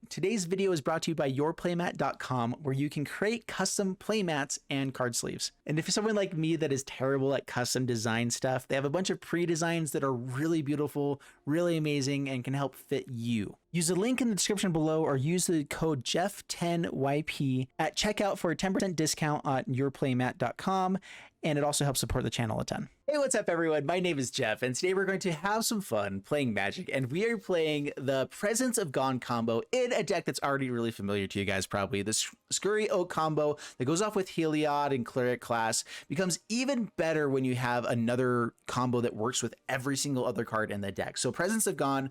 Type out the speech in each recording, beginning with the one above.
Today's video is brought to you by yourplaymat.com, where you can create custom playmats and card sleeves. And if you're someone like me that is terrible at custom design stuff, they have a bunch of pre-designs that are really beautiful, really amazing, and can help fit you. Use the link in the description below or use the code Jeff10YP at checkout for a 10% discount on yourplaymat.com, and it also helps support the channel a ton. Hey, what's up everyone? My name is Jeff, and today we're going to have some fun playing Magic, and we are playing the Presence of Gone combo in a deck that's already really familiar to you guys probably. This Scurry Oak combo that goes off with Heliod and Cleric Class becomes even better when you have another combo that works with every single other card in the deck. So Presence of Gone,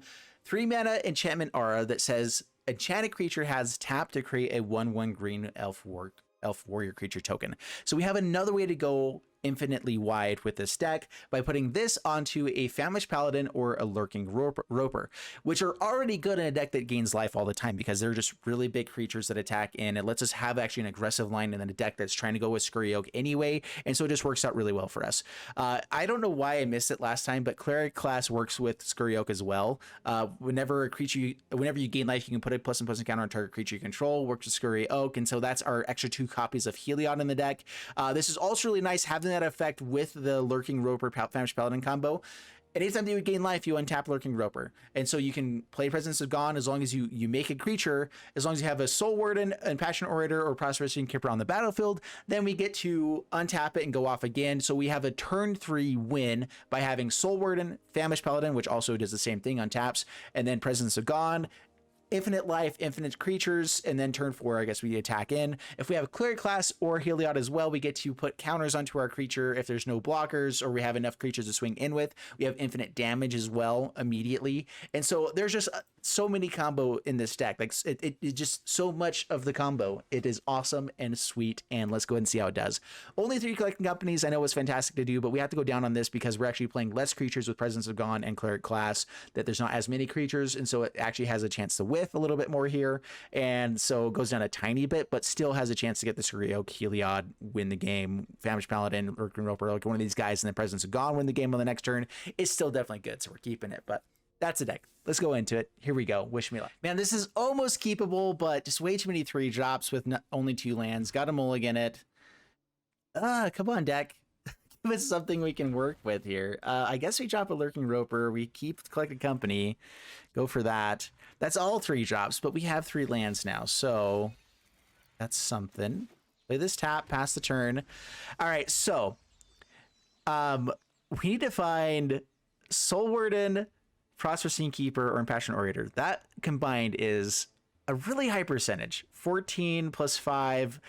3-mana enchantment aura that says enchanted creature has tap to create a 1/1 green elf warrior creature token. So we have another way to go infinitely wide with this deck by putting this onto a Famished Paladin or a Lurking Roper, which are already good in a deck that gains life all the time because they're just really big creatures that attack in. It lets us have actually an aggressive line in a deck that's trying to go with Scurry Oak anyway, and so it just works out really well for us. I don't know why I missed it last time, but Cleric Class works with Scurry Oak as well. Whenever you gain life, you can put a +1/+1 counter on target creature you control, works with Scurry Oak, and so that's our extra 2 copies of Heliod in the deck. This is also really nice having that effect with the Lurking Roper Famished Paladin combo. Anytime that you gain life, you untap Lurking Roper, and so you can play Presence of Gone as long as you make a creature, as long as you have a Soul Warden, Impassioned Orator, or Prosperous Innkeeper on the battlefield. Then we get to untap it and go off again. So we have a turn 3 win by having Soul Warden, Famished Paladin, which also does the same thing, untaps, and then Presence of Gone, infinite life, infinite creatures, and then turn 4, I guess we attack in. If we have a Cleric Class or Heliod as well, we get to put counters onto our creature if there's no blockers or we have enough creatures to swing in with. We have infinite damage as well immediately. And so there's just so many combo in this deck. Like it just so much of the combo. It is awesome and sweet, and let's go ahead and see how it does. Only 3 collecting companies. I know it's fantastic to do, but we have to go down on this because we're actually playing less creatures with Presence of Gone and Cleric Class, that there's not as many creatures, and so it actually has a chance to whiff a little bit more here, and so it goes down a tiny bit, but still has a chance to get the Scurry Oak, Heliod, win the game, Famished Paladin, Lurking Roper, like one of these guys in the Presence of Gone win the game on the next turn. It's still definitely good, so we're keeping it, but that's a deck. Let's go into it. Here we go. Wish me luck. Man, this is almost keepable, but just way too many 3 drops with only 2 lands. Got to mulligan it. Come on, deck. Give us something we can work with here. I guess we drop a Lurking Roper. We keep Collected Company. Go for that. That's all 3 drops, but we have 3 lands now, so that's something. Play this tap, pass the turn. All right, so we need to find Soul Warden, Prosperous Innkeeper, or Impassioned Orator. That combined is a really high percentage. 14 plus 5,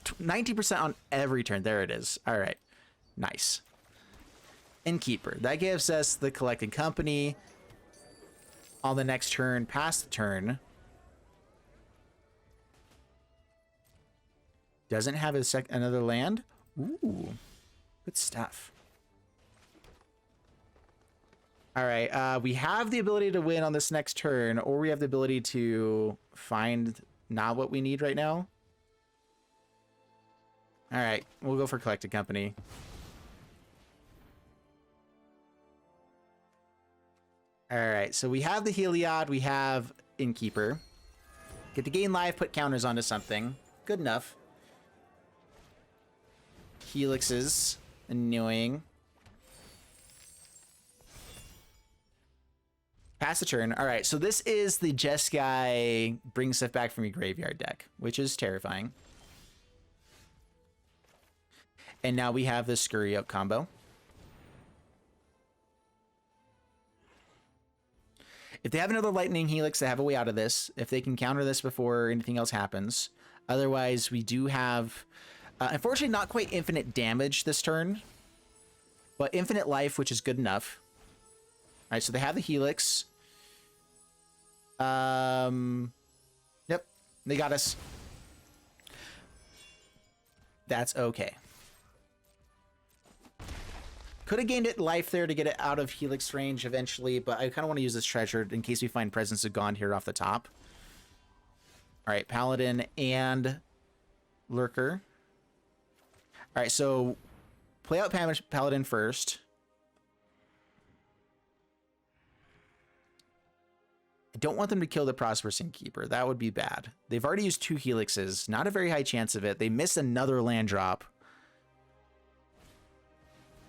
90% on every turn. There it is. All right, nice. Innkeeper. That gives us the Collected Company on the next turn, pass the turn. Doesn't have another land. Ooh, good stuff. All right, we have the ability to win on this next turn, or we have the ability to find not what we need right now. All right, we'll go for Collected Company. All right, so we have the Heliod, we have Innkeeper. Get to gain life, put counters onto something. Good enough. Helixes, annoying. Pass the turn. All right, so this is the Jeskai bring stuff back from your graveyard deck, which is terrifying. And now we have the Scurry Oak combo. If they have another Lightning Helix, they have a way out of this. If they can counter this before anything else happens. Otherwise, we do have, unfortunately, not quite infinite damage this turn, but infinite life, which is good enough. All right, so they have the Helix. Yep, they got us. That's okay. Could have gained it life there to get it out of Helix range eventually, but I kind of want to use this treasure in case we find Presence of Gone here off the top. All right, Paladin and Lurker. All right, so play out Paladin first. I don't want them to kill the Prosperous Innkeeper. That would be bad. They've already used 2 helixes. Not a very high chance of it. They missed another land drop.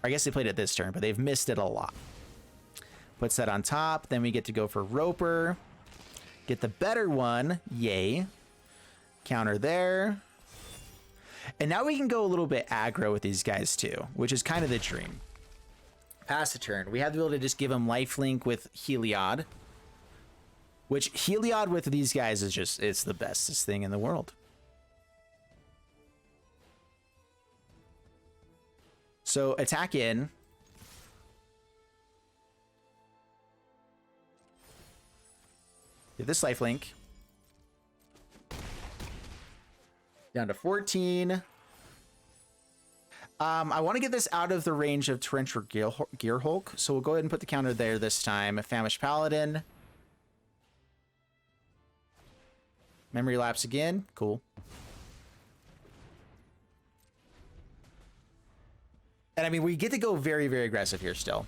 I guess they played it this turn, but they've missed it a lot. Puts that on top. Then we get to go for Roper. Get the better one. Yay. Counter there. And now we can go a little bit aggro with these guys too, which is kind of the dream. Pass the turn. We have the ability to just give them lifelink with Heliod. Which Heliod with these guys is just, it's the bestest thing in the world. So attack in. Give this lifelink. Down to 14. I want to get this out of the range of Torrential Gearhulk, so we'll go ahead and put the counter there this time. Famished Paladin. Memory lapse again. Cool. And I mean, we get to go very, very aggressive here still.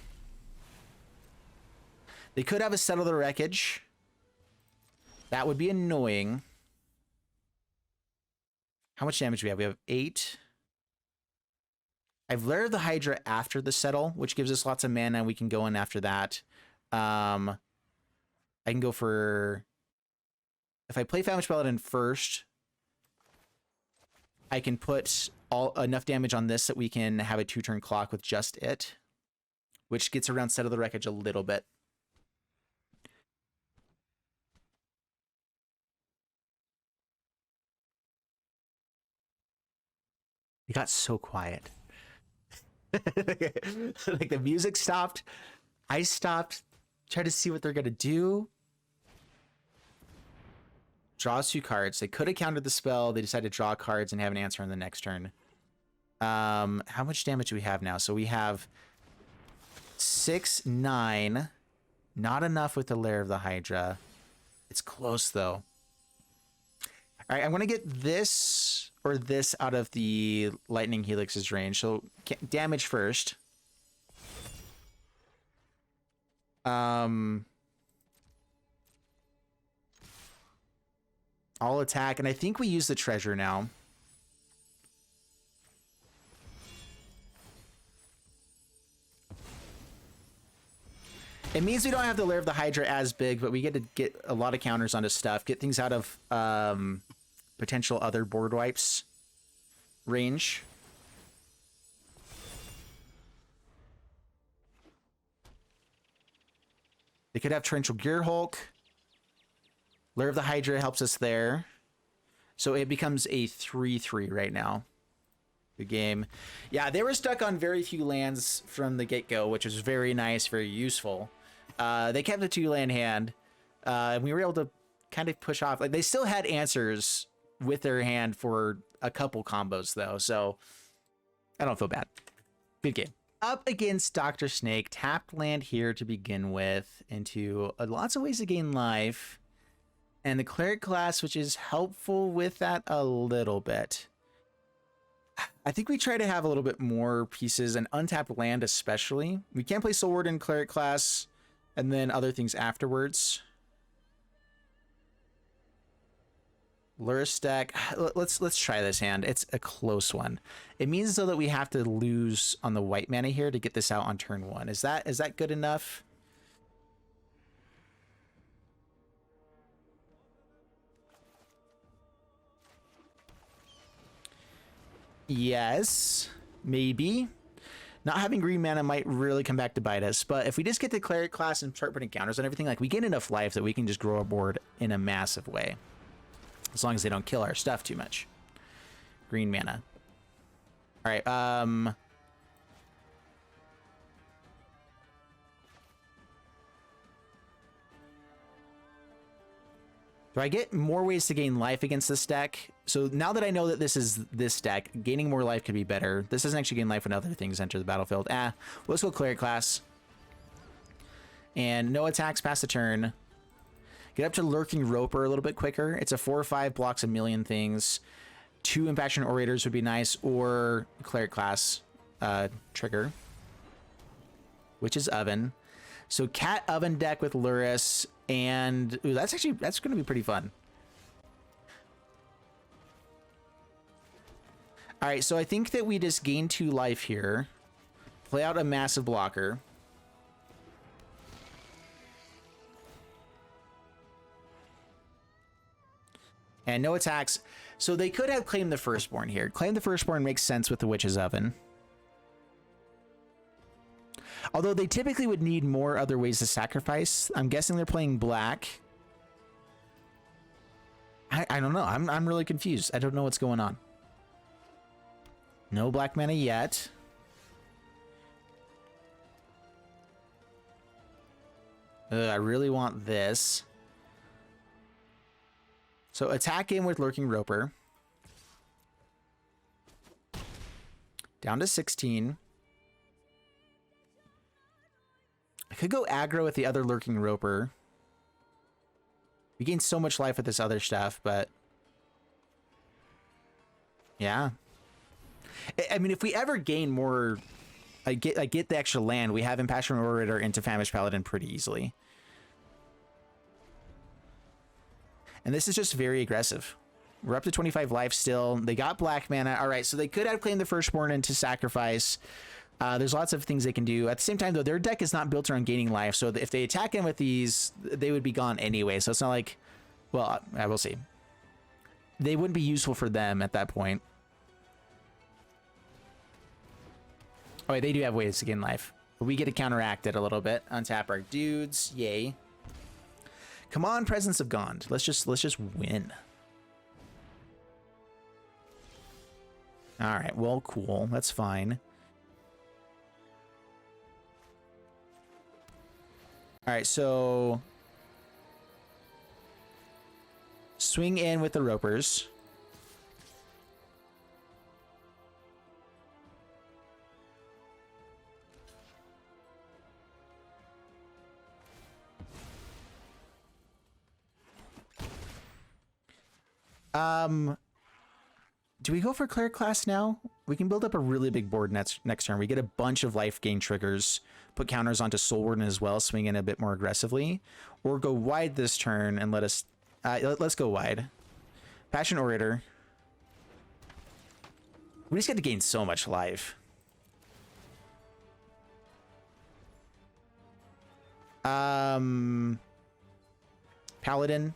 They could have a Settle the Wreckage. That would be annoying. How much damage do we have? We have 8. I've Lair the Hydra after the Settle, which gives us lots of mana. We can go in after that. I can go for... If I play Famished Paladin first, I can put enough damage on this that we can have a 2-turn clock with just it, which gets around Settle the Wreckage a little bit. It got so quiet. Like the music stopped. I stopped. Tried to see what they're going to do. Draws 2 cards. They could have countered the spell. They decided to draw cards and have an answer on the next turn. How much damage do we have now? So we have 6, 9. Not enough with the Lair of the Hydra. It's close, though. All right, I'm going to get this or this out of the Lightning Helix's range. So damage first. I'll attack, and I think we use the treasure now. It means we don't have the Lair of the Hydra as big, but we get to get a lot of counters onto stuff, get things out of potential other board wipes range. They could have Torrential Gearhulk. Lair of the Hydra helps us there. So it becomes a 3-3 right now. Good game. Yeah, they were stuck on very few lands from the get-go, which was very nice, very useful. They kept a 2-land hand. And we were able to kind of push off. Like, they still had answers with their hand for a couple combos, though. So I don't feel bad. Good game. Up against Dr. Snake. Tapped land here to begin with. Into lots of ways to gain life. And the Cleric Class, which is helpful with that a little bit. I think we try to have a little bit more pieces, and untapped land especially. We can't play Soul Warden, Cleric Class, and then other things afterwards. Lurus deck. Let's try this hand. It's a close one. It means though that we have to lose on the white mana here to get this out on turn 1. Is that good enough? Yes, maybe. Not having green mana might really come back to bite us, but if we just get the Cleric Class and start putting counters on everything, like, we gain enough life that we can just grow our board in a massive way. As long as they don't kill our stuff too much. Green mana. All right, do I get more ways to gain life against this deck? So now that I know that this is this deck, gaining more life could be better. This doesn't actually gain life when other things enter the battlefield. Let's go Cleric Class. And no attacks past the turn. Get up to Lurking Roper a little bit quicker. It's a 4/5, blocks a million things. 2 Impassioned Orators would be nice, or Cleric Class trigger, which is Oven. So Cat Oven deck with Luris, and ooh, that's going to be pretty fun. All right, so I think that we just gain 2 life here. Play out a massive blocker. And no attacks. So they could have claimed the Firstborn here. Claim the Firstborn makes sense with the Witch's Oven. Although they typically would need more other ways to sacrifice. I'm guessing they're playing black. I don't know. I'm really confused. I don't know what's going on. No black mana yet. I really want this. So attack in with Lurking Roper. Down to 16. I could go aggro with the other Lurking Roper. We gain so much life with this other stuff, but... yeah. I mean, if we ever gain more... I get the extra land, we have Impassioned Orator into Famished Paladin pretty easily. And this is just very aggressive. We're up to 25 life still. They got black mana. All right, so they could have claimed the Firstborn into sacrifice. There's lots of things they can do. At the same time, though, their deck is not built around gaining life. So if they attack in with these, they would be gone anyway. So it's not like... well, I will see. They wouldn't be useful for them at that point. Oh, wait, they do have ways to gain life. But we get to counteract it a little bit. Untap our dudes. Yay. Come on, Presence of Gond. Let's just win. All right, well, cool. That's fine. All right, so swing in with the Ropers. Do we go for Cleric Class now? We can build up a really big board next turn. We get a bunch of life gain triggers, put counters onto Soul Warden as well, swing in a bit more aggressively, or go wide this turn and let's go wide. Impassioned Orator. We just get to gain so much life. Paladin.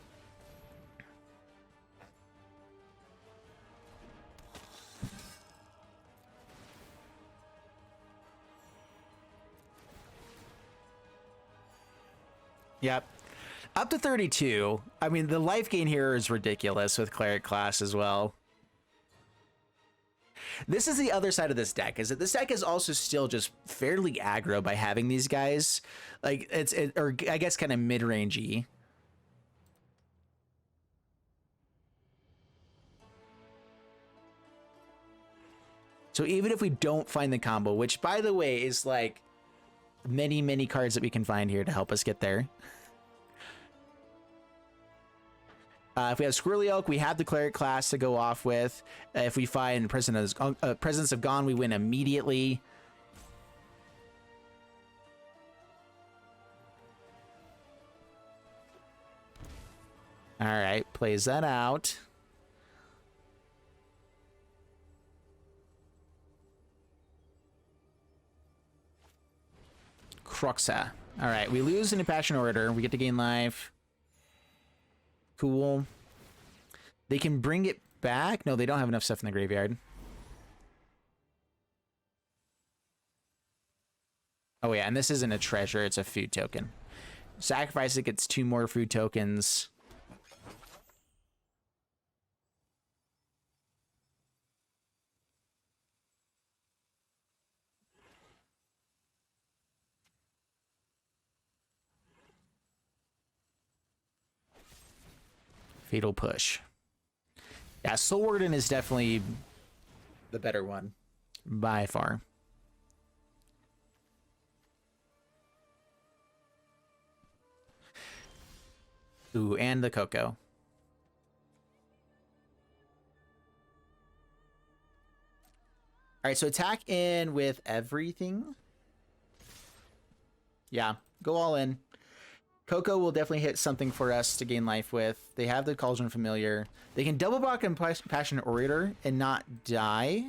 Yep. Up to 32. I mean, the life gain here is ridiculous with Cleric Class as well. This is the other side of this deck, is that this deck is also still just fairly aggro by having these guys. Like, or I guess kind of mid-rangey. So even if we don't find the combo, which, by the way, is like many, many cards that we can find here to help us get there. If we have Scurry Oak, we have the Cleric Class to go off with. If we find Presence of Gone, we win immediately. All right, plays that out. Croxa. All right, we lose an Impassioned Orator. We get to gain life. Cool. They can bring it back. No, they don't have enough stuff in the graveyard. Oh yeah, and this isn't a treasure, it's a food token. Sacrifice it, gets 2 more food tokens. Fatal Push. Yeah, Soul Warden is definitely the better one by far. Ooh, and the Cocoa. All right, so attack in with everything. Yeah, Go all in. Coco will definitely hit something for us to gain life with. They have the Cauldron Familiar. They can double block Impassioned Orator and not die.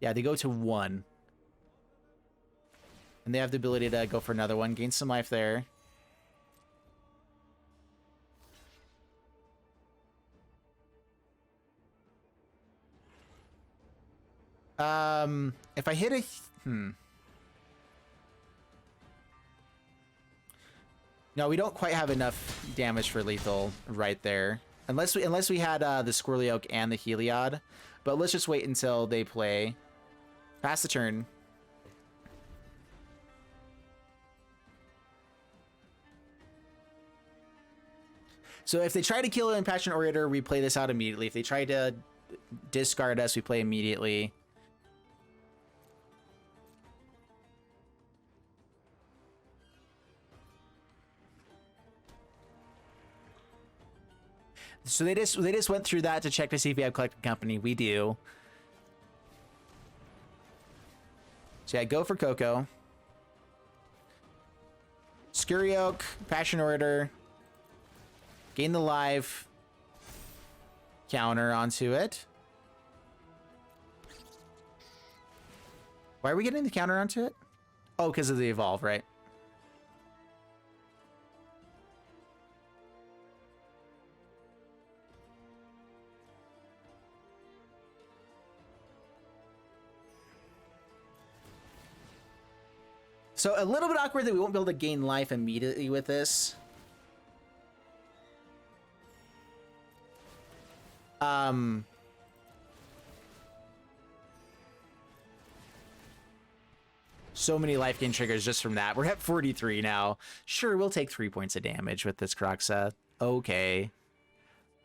Yeah, they go to 1. And they have the ability to go for another one. Gain some life there. If I hit a... No, we don't quite have enough damage for lethal right there. Unless we had the Scurry Oak and the Heliod. But let's just wait until they play. Pass the turn. So if they try to kill an Impassioned Orator, we play this out immediately. If they try to discard us, we play immediately. So they just went through that to check to see if we have Collected Company. We do. So yeah, go for Coco. Scurry Oak, Passion Orator. Gain the live counter onto it. Why are we getting the counter onto it? Oh, because of the evolve, right? So a little bit awkward that we won't be able to gain life immediately with this. So many life gain triggers just from that. We're at 43 now. Sure, we'll take 3 points of damage with this Croxa. Okay.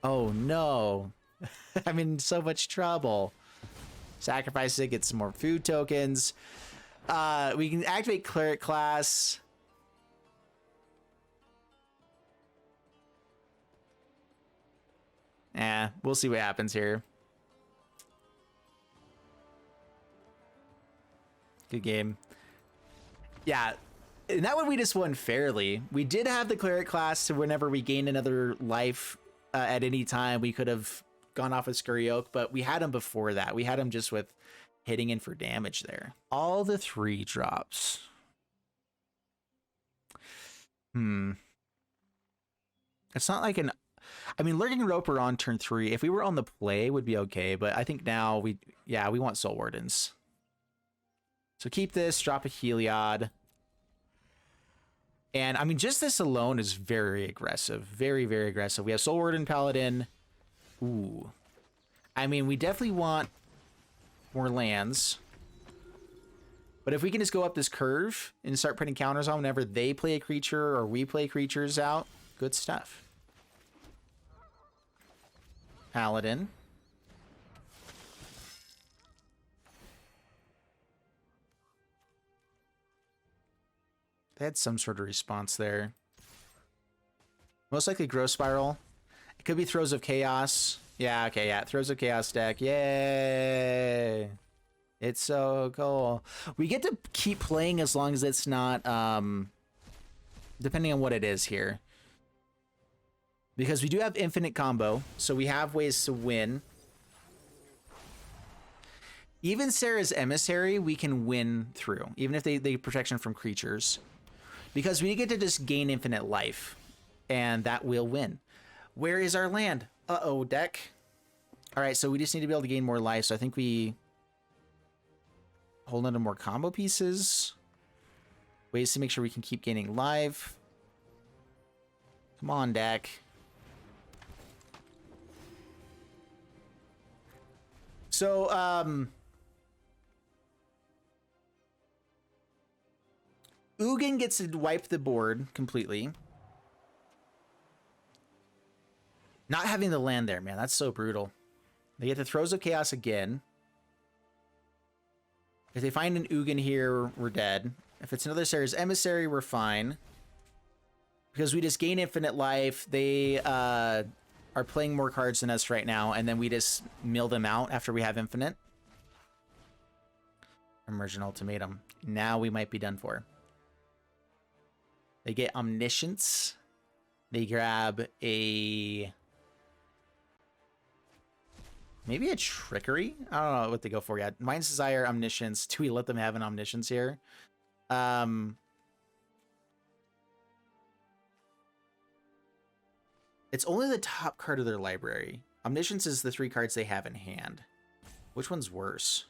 Oh no. I'm in so much trouble. Sacrifice it, get some more food tokens. We can activate Cleric Class. We'll see what happens here. Good game. Yeah, and that one we just won fairly. We did have the Cleric Class, so whenever we gained another life at any time, we could have gone off with Scurry Oak, but we had him before that. We had him just with hitting in for damage there. All the 3 drops. It's not like an... I mean, Lurking Roper on turn 3, if we were on the play, would be okay, but I think now we want Soul Wardens. So keep this, drop a Heliod. And, I mean, just this alone is very aggressive. Very, very aggressive. We have Soul Warden Paladin. Ooh. I mean, we definitely want more lands. But if we can just go up this curve and start putting counters on whenever they play a creature or we play creatures out, good stuff. Paladin. They had some sort of response there. Most likely Growth Spiral. It could be Throes of Chaos. Yeah, okay, yeah. Throes of Chaos deck. Yay! It's so cool. We get to keep playing as long as it's not, depending on what it is here. Because we do have infinite combo, so we have ways to win. Even Sarah's Emissary, we can win through, even if they protection from creatures. Because we get to just gain infinite life, and that will win. Where is our land? Uh-oh, deck. All right, so we just need to be able to gain more life, so I think we hold on to more combo pieces. Ways to make sure we can keep gaining life. Come on, deck. So, Ugin gets to wipe the board completely. Not having the land there, man, that's so brutal. They get the Throes of Chaos again. If they find an Ugin here, we're dead. If it's another Sarah's Emissary, we're fine. Because we just gain infinite life. They are playing more cards than us right now, and then we just mill them out after we have infinite. Immersion Ultimatum. Now we might be done for. They get Omniscience. They grab a... maybe a Trickery? I don't know what they go for yet. Mind's Desire, Omniscience. Do we let them have an Omniscience here? It's only the top card of their library. Omniscience is the 3 cards they have in hand. Which one's worse?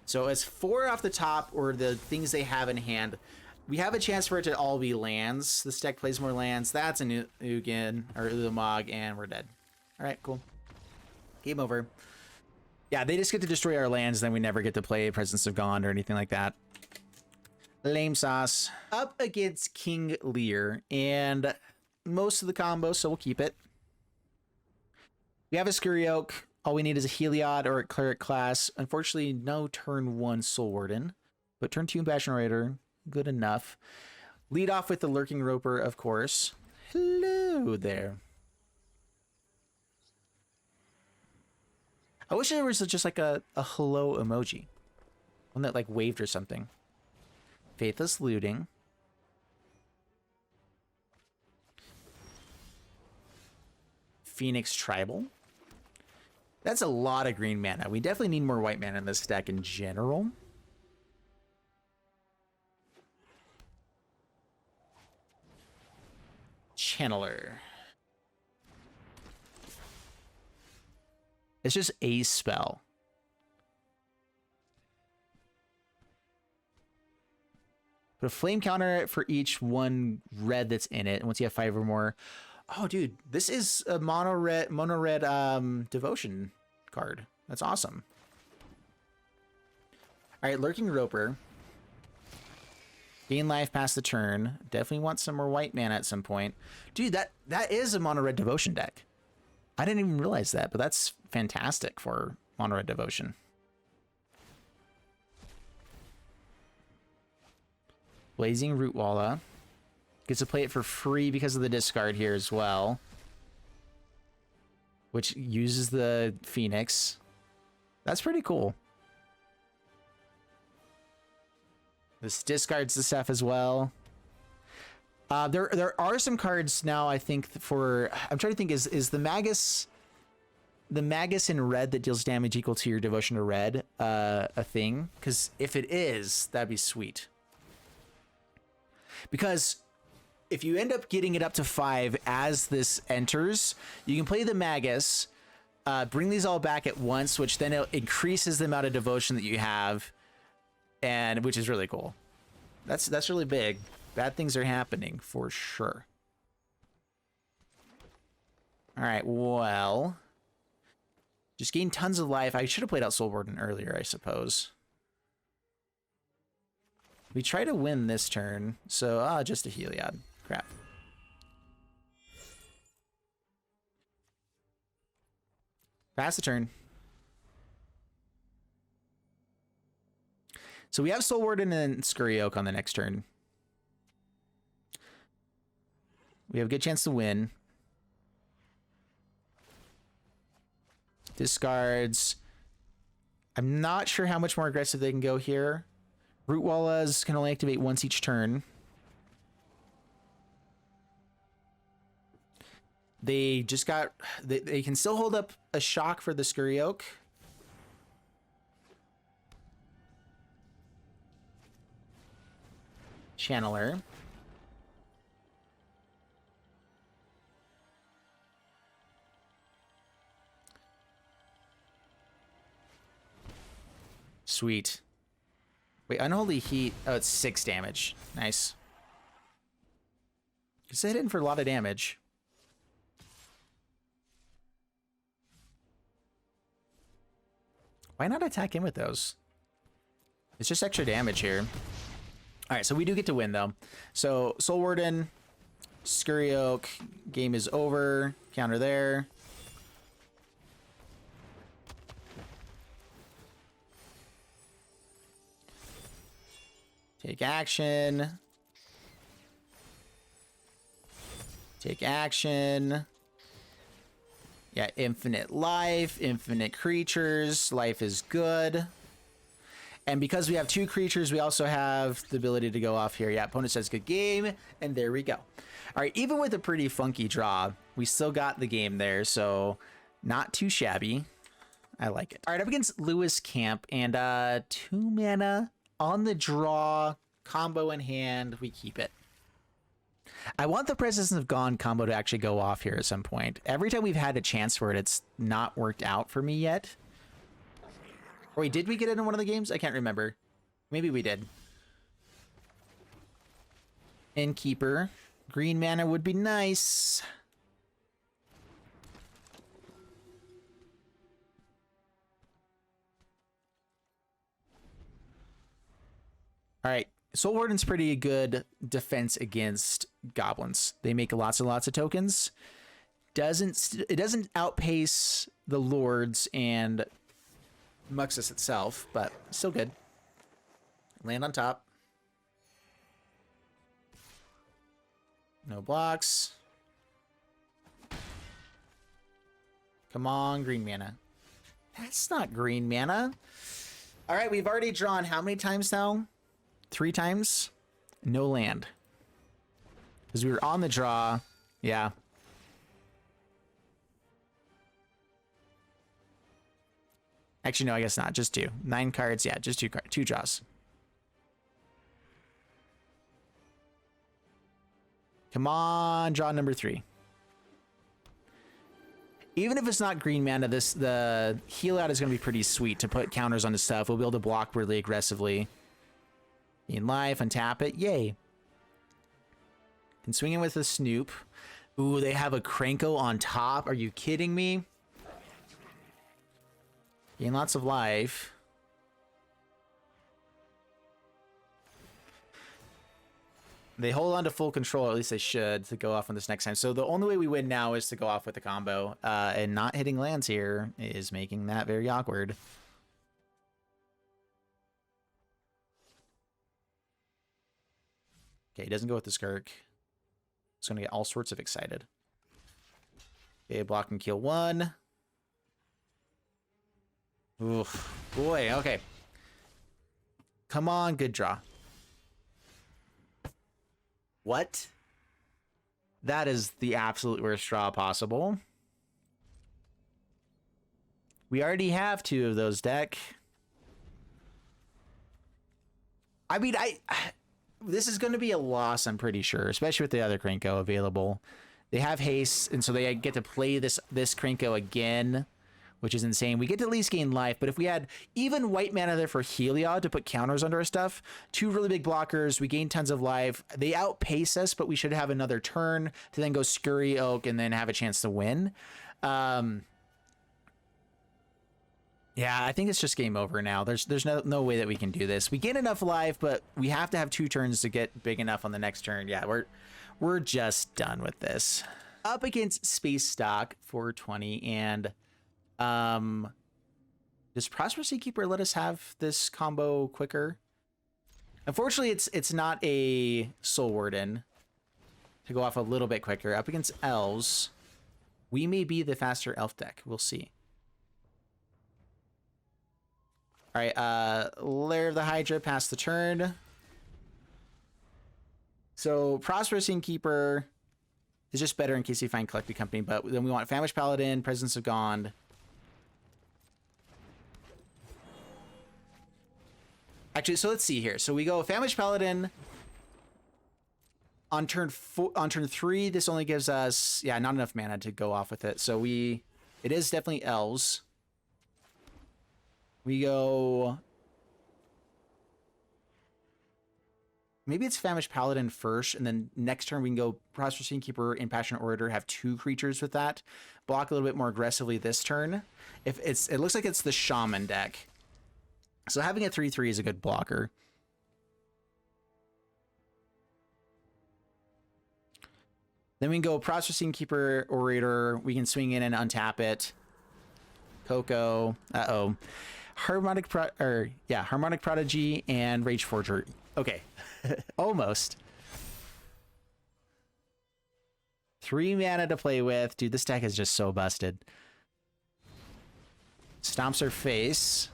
So it's 4 off the top, or the things they have in hand. We have a chance for it to all be lands. This deck plays more lands. That's a Ugin or Ulamog, and we're dead. All right, cool. Game over. Yeah, they just get to destroy our lands, then we never get to play Presence of Gone or anything like that. Lame sauce. Up against King Lear, and most of the combo, so we'll keep it. We have a Scurry Oak. All we need is a Heliod or a Cleric Class. Unfortunately, no turn 1 Soul Warden, but turn 2 Impassioned Orator, good enough. Lead off with the Lurking Roper, of course. Hello there. I wish there was just like a hello emoji. One that like waved or something. Faithless Looting. Phoenix Tribal. That's a lot of green mana. We definitely need more white mana in this deck in general. Channeler. It's just a spell. Put a flame counter for each 1 red that's in it. And once you have 5 or more. Oh, dude, this is a mono red devotion card. That's awesome. All right, Lurking Roper. Gain life past the turn. Definitely want some more white mana at some point. Dude, that is a mono red devotion deck. I didn't even realize that, but that's fantastic for mono red devotion. Blazing Rootwalla. Gets to play it for free because of the discard here as well, which uses the Phoenix. That's pretty cool. This discards the stuff as well. There are some cards now, I think, for... I'm trying to think, is the Magus in red that deals damage equal to your devotion to red a thing? Because if it is, that'd be sweet. Because if you end up getting it up to 5 as this enters, you can play the Magus, bring these all back at once, which then it increases the amount of devotion that you have, and which is really cool. That's really big. Bad things are happening for sure. All right, well, just gain tons of life. I should have played out Soul Warden earlier, I suppose. We try to win this turn, so just a Heliod. Crap. Pass the turn. So we have Soul Warden and Scurry Oak on the next turn. We have a good chance to win. Discards. I'm not sure how much more aggressive they can go here. Rootwallas can only activate once each turn. They just got... They can still hold up a shock for the Scurry Oak. Channeler. Sweet. Wait, Unholy Heat. Oh, it's 6 damage. Nice. It's hit in for a lot of damage. Why not attack him with those? It's just extra damage here. All right, so we do get to win, though. So, Soul Warden, Scurry Oak, game is over. Counter there. Take action. Take action. Yeah, infinite life, infinite creatures. Life is good. And because we have 2 creatures, we also have the ability to go off here. Yeah, opponent says good game, and there we go. All right, even with a pretty funky draw, we still got the game there, so not too shabby. I like it. All right, up against Lewis Camp, and 2 mana on the draw, combo in hand, we keep it. I want the Presence of Gone combo to actually go off here at some point. Every time we've had a chance for it, it's not worked out for me yet. Or wait, did we get it in one of the games? I can't remember. Maybe we did. Innkeeper. Green mana would be nice. All right. Soul Warden's pretty good defense against goblins. They make lots and lots of tokens. It doesn't outpace the lords and Muxus itself, but still good. Land on top. No blocks. Come on, green mana. That's not green mana. All right, we've already drawn how many times now? 3 times. No land. Because we were on the draw. Yeah. Actually, no, I guess not. Just 2. 9 cards. Yeah, just 2 cards. 2 draws. Come on, draw number 3. Even if it's not green mana, the Heliod is going to be pretty sweet to put counters on his stuff. We'll be able to block really aggressively. In life, untap it. Yay. Can swing in with a Snoop. Ooh, they have a Krenko on top. Are you kidding me? Gain lots of life. They hold on to full control, or at least they should, to go off on this next time. So the only way we win now is to go off with the combo. And not hitting lands here is making that very awkward. Okay, he doesn't go with the Skirk. It's going to get all sorts of excited. Okay, block and kill 1. Oof. Boy, okay. Come on, good draw. What? That is the absolute worst draw possible. We already have 2 of those, deck. I mean, this is going to be a loss, I'm pretty sure, especially with the other Krenko available. They have haste, and so they get to play this Krenko again, which is insane. We get to at least gain life, but if we had even white mana there for Heliod to put counters under our stuff, 2 really big blockers, we gain tons of life. They outpace us, but we should have another turn to then go Scurry Oak and then have a chance to win. Yeah, I think it's just game over now. There's no way that we can do this. We gain enough life, but we have to have 2 turns to get big enough on the next turn. Yeah, we're just done with this. Up against Space Stock 420, and does Prosperous Innkeeper let us have this combo quicker? Unfortunately, it's not a Soul Warden to go off a little bit quicker. Up against elves, we may be the faster elf deck. We'll see. All right, Lair of the Hydra, pass the turn. So Prosperous Innkeeper is just better in case you find Collected Company, but then we want Famished Paladin, Presence of Gone. Actually, so let's see here. So we go Famished Paladin on turn 3. This only gives us, yeah, not enough mana to go off with it. So it is definitely elves. We go, maybe it's Famished Paladin first, and then next turn we can go Prosperous Innkeeper, Impassioned Orator, have 2 creatures with that. Block a little bit more aggressively this turn. It looks like it's the Shaman deck. So having a 3/3 is a good blocker. Then we can go Prosperous Innkeeper, Orator. We can swing in and untap it. Coco. Uh-oh. Harmonic Prodigy and Rage Forger. Okay. Almost. 3 mana to play with. Dude, this deck is just so busted. Stomps her face.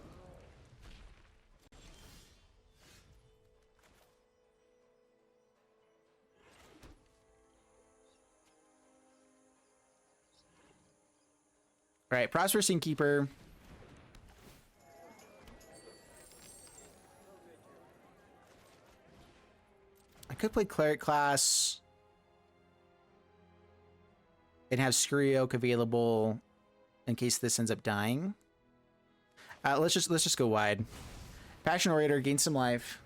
All right, Prosperous Innkeeper. I could play Cleric Class and have Scurry Oak available in case this ends up dying. Let's just go wide. Impassioned Orator, gain some life.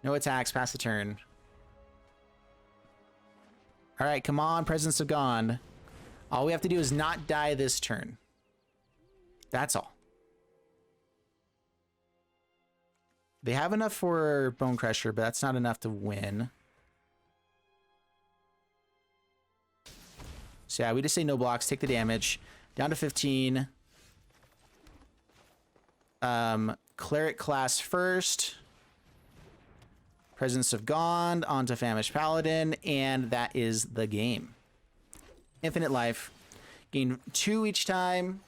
No attacks, pass the turn. All right, come on, Presence of Gone. All we have to do is not die this turn. That's all. They have enough for Bone Crusher, but that's not enough to win. So yeah, we just say no blocks, take the damage. Down to 15. Cleric Class first. Presence of Gone onto Famished Paladin, and that is the game. Infinite life. Gain 2 each time.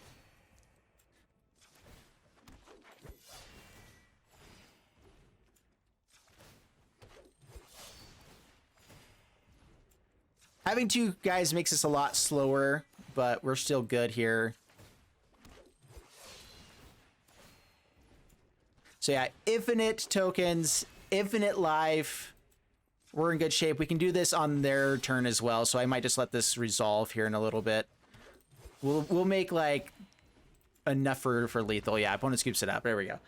Having 2 guys makes us a lot slower, but we're still good here. So yeah, infinite tokens, infinite life. We're in good shape. We can do this on their turn as well, so I might just let this resolve here in a little bit. We'll make like enough for lethal. Yeah, opponent scoops it up. There we go.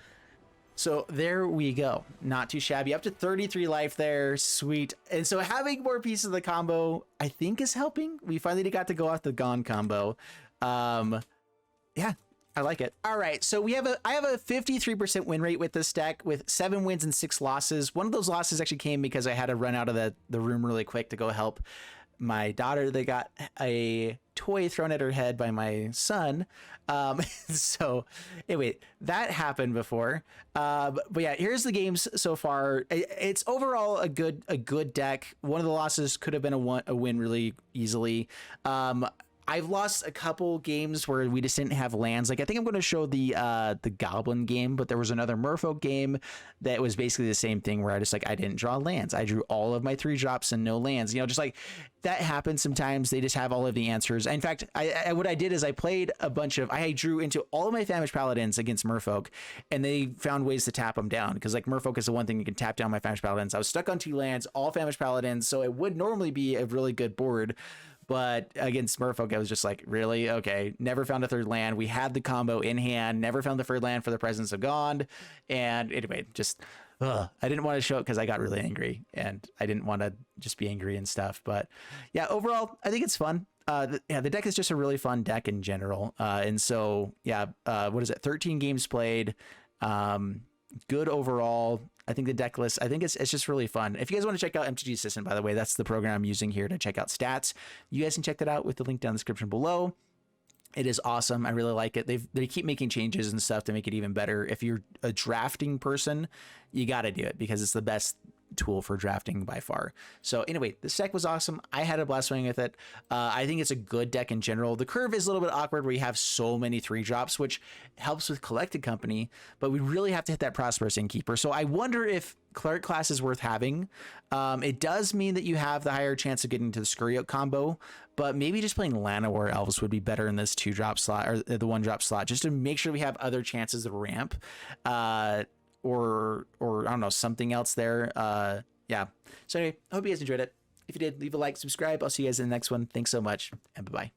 So there we go. Not too shabby. Up to 33 life there. Sweet. And so having more pieces of the combo, I think, is helping. We finally got to go off the Gone combo. Yeah, I like it. All right, so I have a 53% win rate with this deck with 7 wins and 6 losses. One of those losses actually came because I had to run out of the room really quick to go help my daughter that got a toy thrown at her head by my son. So anyway, that happened before. But yeah, here's the games so far. It's overall a good deck. One of the losses could have been a win really easily. I've lost a couple games where we just didn't have lands. Like I think I'm going to show the Goblin game, but there was another Merfolk game that was basically the same thing where I didn't draw lands. I drew all of my 3 drops and no lands. You know, just like that happens sometimes. They just have all of the answers. In fact, what I did is I played I drew into all of my Famished Paladins against Merfolk, and they found ways to tap them down because like Merfolk is the one thing you can tap down my Famished Paladins. I was stuck on 2 lands, all Famished Paladins, so it would normally be a really good board. But against Merfolk, I was just like, really? Okay. Never found a 3rd land. We had the combo in hand. Never found the 3rd land for the Presence of Gone. And anyway, just, I didn't want to show it because I got really angry. And I didn't want to just be angry and stuff. But yeah, overall, I think it's fun. The deck is just a really fun deck in general. And so, yeah, what is it? 13 games played. Good overall. I think the deck list, I think it's just really fun. If you guys want to check out mtg Assistant, by the way, that's the program I'm using here to check out stats. You guys can check that out with the link down in the description below. It is awesome. I really like it. They keep making changes and stuff to make it even better. If you're a drafting person, you got to do it because it's the best tool for drafting by far. So anyway, this deck was awesome. I had a blast playing with it. I think it's a good deck in general. The curve is a little bit awkward where you have so many 3 drops, which helps with Collected Company, but we really have to hit that Prosperous Innkeeper. So I wonder if Cleric Class is worth having. It does mean that you have the higher chance of getting to the Scurry Oak combo, but maybe just playing Llanowar Elves would be better in this 2-drop slot or the 1-drop slot, just to make sure we have other chances of ramp. Or I don't know, something else there. Yeah. So anyway, I hope you guys enjoyed it. If you did, leave a like, subscribe. I'll see you guys in the next one. Thanks so much, and bye-bye.